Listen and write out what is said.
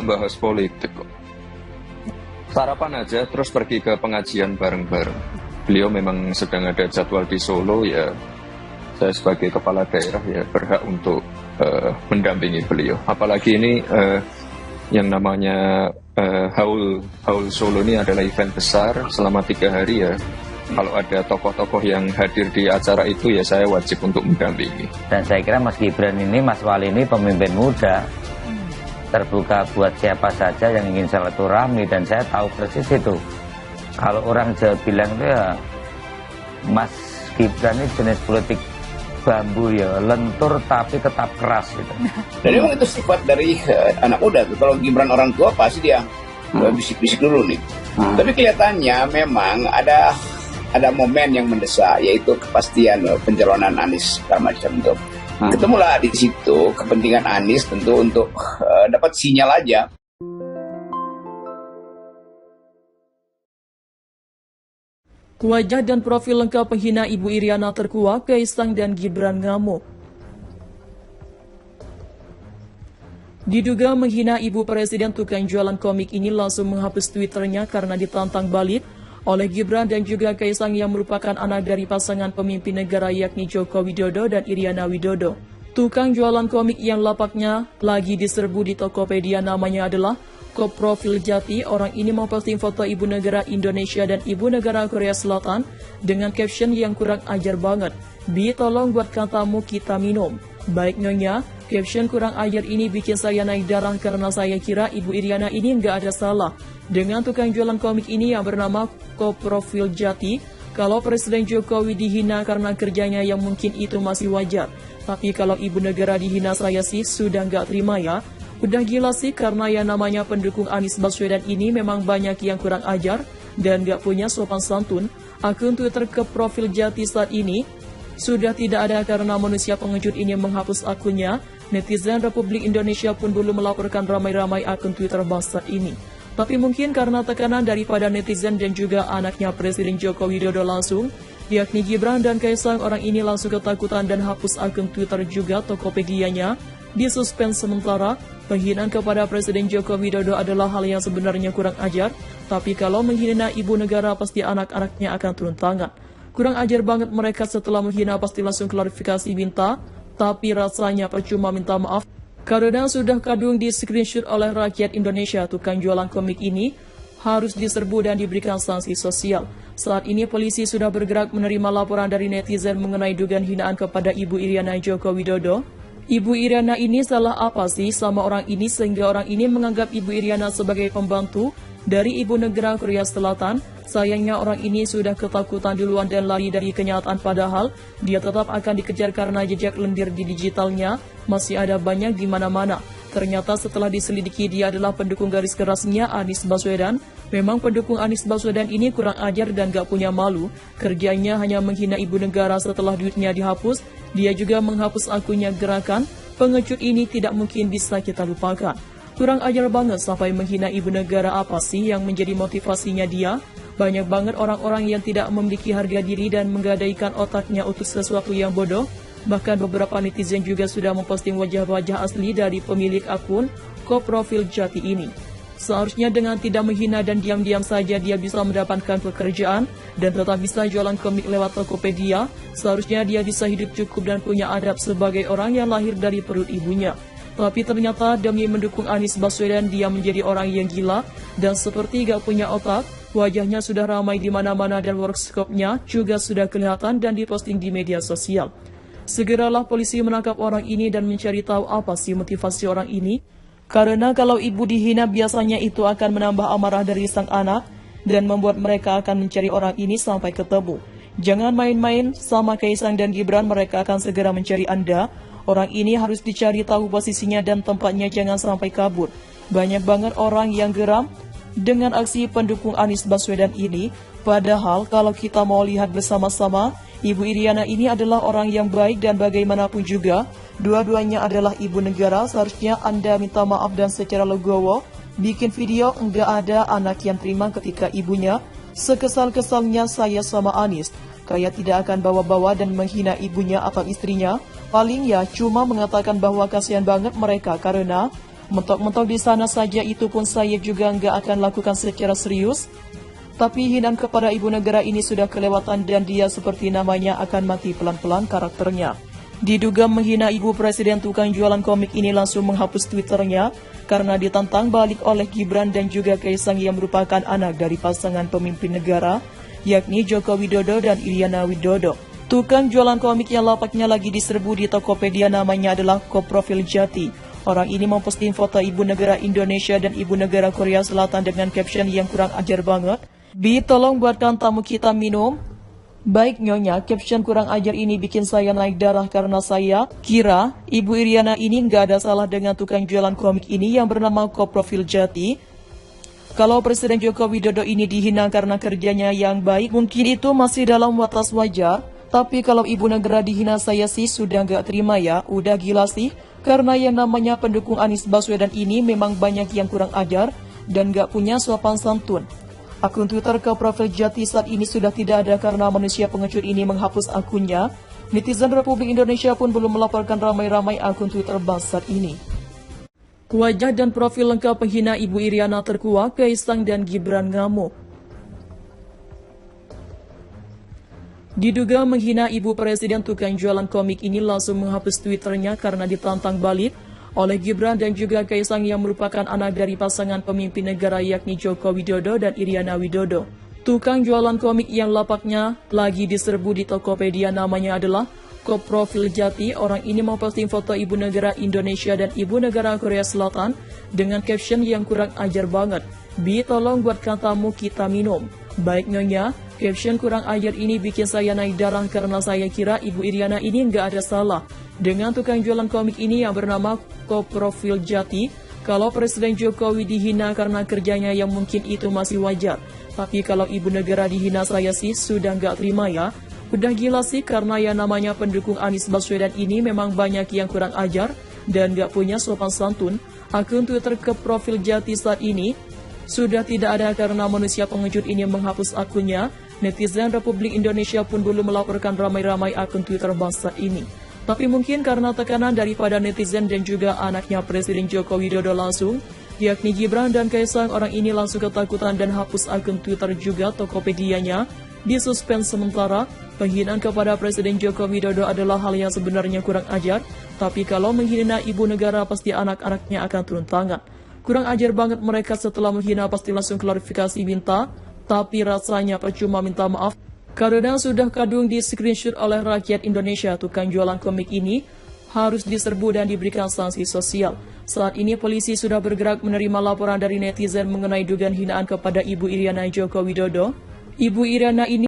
bahas politik kok. Sarapan aja terus pergi ke pengajian bareng-bareng. Beliau memang sedang ada jadwal di Solo, ya saya sebagai kepala daerah ya berhak untuk mendampingi beliau. Apalagi ini yang namanya Haul Solo ini adalah event besar selama 3 hari ya. Kalau ada tokoh-tokoh yang hadir di acara itu ya saya wajib untuk mendampingi. Dan saya kira Mas Gibran ini, Mas Wali ini pemimpin muda, terbuka buat siapa saja yang ingin silaturahmi, dan saya tahu persis itu. Kalau orang Jawa bilang itu ya, Mas Gibran ini jenis politik bambu ya, lentur tapi tetap keras gitu. Dan memang itu sifat dari anak muda tuh. Kalau Gibran orang tua pasti dia bisik-bisik dulu nih. Tapi kelihatannya memang ada momen yang mendesak, yaitu kepastian pencalonan Anies Rahman untuk ketemulah di situ kepentingan Anies tentu untuk dapat sinyal aja. Wajah dan profil lengkap penghina Ibu Iriana terkuak, Kaisang dan Gibran ngamuk. Diduga menghina Ibu Presiden, tukang jualan komik ini langsung menghapus Twitternya karena ditantang balik oleh Gibran dan juga Kaisang yang merupakan anak dari pasangan pemimpin negara yakni Joko Widodo dan Iriana Widodo. Tukang jualan komik yang lapaknya lagi diserbu di Tokopedia namanya adalah Koprofil Jati. Orang ini memposting foto ibu negara Indonesia dan ibu negara Korea Selatan dengan caption yang kurang ajar banget. Bi, tolong buatkan tamu kita minum. Baik nyonya, caption kurang ajar ini bikin saya naik darah karena saya kira Ibu Iriana ini nggak ada salah dengan tukang jualan komik ini yang bernama Koprofil Jati. Kalau Presiden Jokowi dihina karena kerjanya yang mungkin itu masih wajar. Tapi kalau ibu negara dihina saya sih sudah nggak terima ya. Udah gila sih, karena yang namanya pendukung Anies Baswedan ini memang banyak yang kurang ajar dan gak punya sopan santun. Akun Twitter Koprofil Jati saat ini sudah tidak ada karena manusia pengecut ini menghapus akunnya. Netizen Republik Indonesia pun belum melaporkan ramai-ramai akun Twitter bangsat ini. Tapi mungkin karena tekanan daripada netizen dan juga anaknya Presiden Joko Widodo langsung, yakni Gibran dan Kaisang, orang ini langsung ketakutan dan hapus akun Twitter juga Tokopedia-nya. Disuspend sementara. Penghinaan kepada Presiden Joko Widodo adalah hal yang sebenarnya kurang ajar, tapi kalau menghina ibu negara pasti anak-anaknya akan turun tangan. Kurang ajar banget mereka, setelah menghina pasti langsung klarifikasi minta, tapi rasanya percuma minta maaf karena sudah kadung di screenshot oleh rakyat Indonesia. Tukang jualan komik ini harus diserbu dan diberikan sanksi sosial. Saat ini polisi sudah bergerak menerima laporan dari netizen mengenai dugaan hinaan kepada Ibu Iriana Joko Widodo. Ibu Iriana ini salah apa sih sama orang ini sehingga orang ini menganggap Ibu Iriana sebagai pembantu dari ibu negara Korea Selatan? Sayangnya orang ini sudah ketakutan duluan dan lari dari kenyataan, padahal dia tetap akan dikejar karena jejak lendir di digitalnya masih ada banyak di mana-mana. Ternyata setelah diselidiki dia adalah pendukung garis kerasnya Anies Baswedan. Memang pendukung Anies Baswedan ini kurang ajar dan gak punya malu. Kerjanya hanya menghina ibu negara. Setelah duitnya dihapus, dia juga menghapus akunnya Gerakan. Pengecut ini tidak mungkin bisa kita lupakan. Kurang ajar banget sampai menghina ibu negara. Apa sih yang menjadi motivasinya dia? Banyak banget orang-orang yang tidak memiliki harga diri dan menggadaikan otaknya untuk sesuatu yang bodoh. Bahkan beberapa netizen juga sudah memposting wajah-wajah asli dari pemilik akun Koprofil Jati ini. Seharusnya dengan tidak menghina dan diam-diam saja dia bisa mendapatkan pekerjaan dan tetap bisa jualan komik lewat Tokopedia. Seharusnya dia bisa hidup cukup dan punya adab sebagai orang yang lahir dari perut ibunya. Tapi ternyata demi mendukung Anies Baswedan dia menjadi orang yang gila dan seperti gak punya otak. Wajahnya sudah ramai di mana-mana dan workshopnya juga sudah kelihatan dan diposting di media sosial. Segeralah polisi menangkap orang ini dan mencari tahu apa sih motivasi orang ini. Karena kalau ibu dihina biasanya itu akan menambah amarah dari sang anak dan membuat mereka akan mencari orang ini sampai ketemu. Jangan main-main sama Kaisang dan Gibran, mereka akan segera mencari Anda. Orang ini harus dicari tahu posisinya dan tempatnya, jangan sampai kabur. Banyak banget orang yang geram dengan aksi pendukung Anies Baswedan ini. Padahal kalau kita mau lihat bersama-sama, Ibu Iriana ini adalah orang yang baik dan bagaimanapun juga, dua-duanya adalah ibu negara. Seharusnya Anda minta maaf dan secara legowo bikin video enggak ada anak yang terima ketika ibunya. Sekesal-kesalnya saya sama Anies, kayak tidak akan bawa-bawa dan menghina ibunya atau istrinya. Paling ya cuma mengatakan bahwa kasihan banget mereka karena Mentok-mentok di sana saja itu pun saya juga nggak akan lakukan secara serius. Tapi hinaan kepada ibu negara ini sudah kelewatan dan dia seperti namanya akan mati pelan-pelan karakternya. Diduga menghina ibu presiden, tukang jualan komik ini langsung menghapus Twitternya karena ditantang balik oleh Gibran dan juga Kaisang yang merupakan anak dari pasangan pemimpin negara, yakni Joko Widodo dan Iriana Widodo. Tukang jualan komik yang lapaknya lagi diserbu di Tokopedia namanya adalah Koprofil Jati. Orang ini memposting foto ibu negara Indonesia dan ibu negara Korea Selatan dengan caption yang kurang ajar banget. Bi, tolong buatkan tamu kita minum. Baik Nyonya, caption kurang ajar ini bikin saya naik darah karena saya kira Ibu Iriana ini nggak ada salah dengan tukang jualan komik ini yang bernama Koprofil Jati. Kalau Presiden Joko Widodo ini dihina karena kerjanya yang baik, mungkin itu masih dalam batas wajar. Tapi kalau ibu negara dihina saya sih sudah nggak terima ya, udah gila sih. Karena yang namanya pendukung Anies Baswedan ini memang banyak yang kurang ajar dan nggak punya sopan santun. Akun Twitter Koprofil Jati saat ini sudah tidak ada karena manusia pengecut ini menghapus akunnya. Netizen Republik Indonesia pun belum melaporkan ramai-ramai akun Twitter bangsat ini. Wajah dan profil lengkap penghina Ibu Iriana terkuak, Kaisang dan Gibran ngamuk. Diduga menghina ibu presiden, tukang jualan komik ini langsung menghapus Twitternya karena ditantang balik oleh Gibran dan juga Kaisang yang merupakan anak dari pasangan pemimpin negara yakni Joko Widodo dan Iriana Widodo. Tukang jualan komik yang lapaknya lagi diserbu di Tokopedia namanya adalah Koprofil Jati. Orang ini memposting foto ibu negara Indonesia dan ibu negara Korea Selatan dengan caption yang kurang ajar banget. Bi, tolong buatkan tamu kita minum. Baik Nyonya, caption kurang ajar ini bikin saya naik darah karena saya kira ibu Iriana ini nggak ada salah dengan tukang jualan komik ini yang bernama Koprofil Jati. Kalau Presiden Jokowi dihina karena kerjanya yang mungkin itu masih wajar. Tapi kalau ibu negara dihina saya sih sudah nggak terima ya. Udah gila sih karena yang namanya pendukung Anies Baswedan ini memang banyak yang kurang ajar dan nggak punya sopan santun. Akun Twitter Koprofil Jati saat ini sudah tidak ada karena manusia pengecut ini menghapus akunnya. Netizen Republik Indonesia pun belum melaporkan ramai-ramai akun Twitter bangsat ini. Tapi mungkin karena tekanan daripada netizen dan juga anaknya Presiden Joko Widodo langsung, yakni Gibran dan Kaisang, orang ini langsung ketakutan dan hapus akun Twitter juga Tokopedia-nya. Disuspend sementara. Penghinaan kepada Presiden Joko Widodo adalah hal yang sebenarnya kurang ajar, tapi kalau menghina ibu negara pasti anak-anaknya akan turun tangan. Kurang ajar banget mereka, setelah menghina pasti langsung klarifikasi minta, tapi rasanya percuma minta maaf karena sudah kadung di screenshot oleh rakyat Indonesia. Tukang jualan komik ini harus diserbu dan diberikan sanksi sosial. Saat ini polisi sudah bergerak menerima laporan dari netizen mengenai dugaan hinaan kepada Ibu Iriana Joko Widodo. Ibu Iriana ini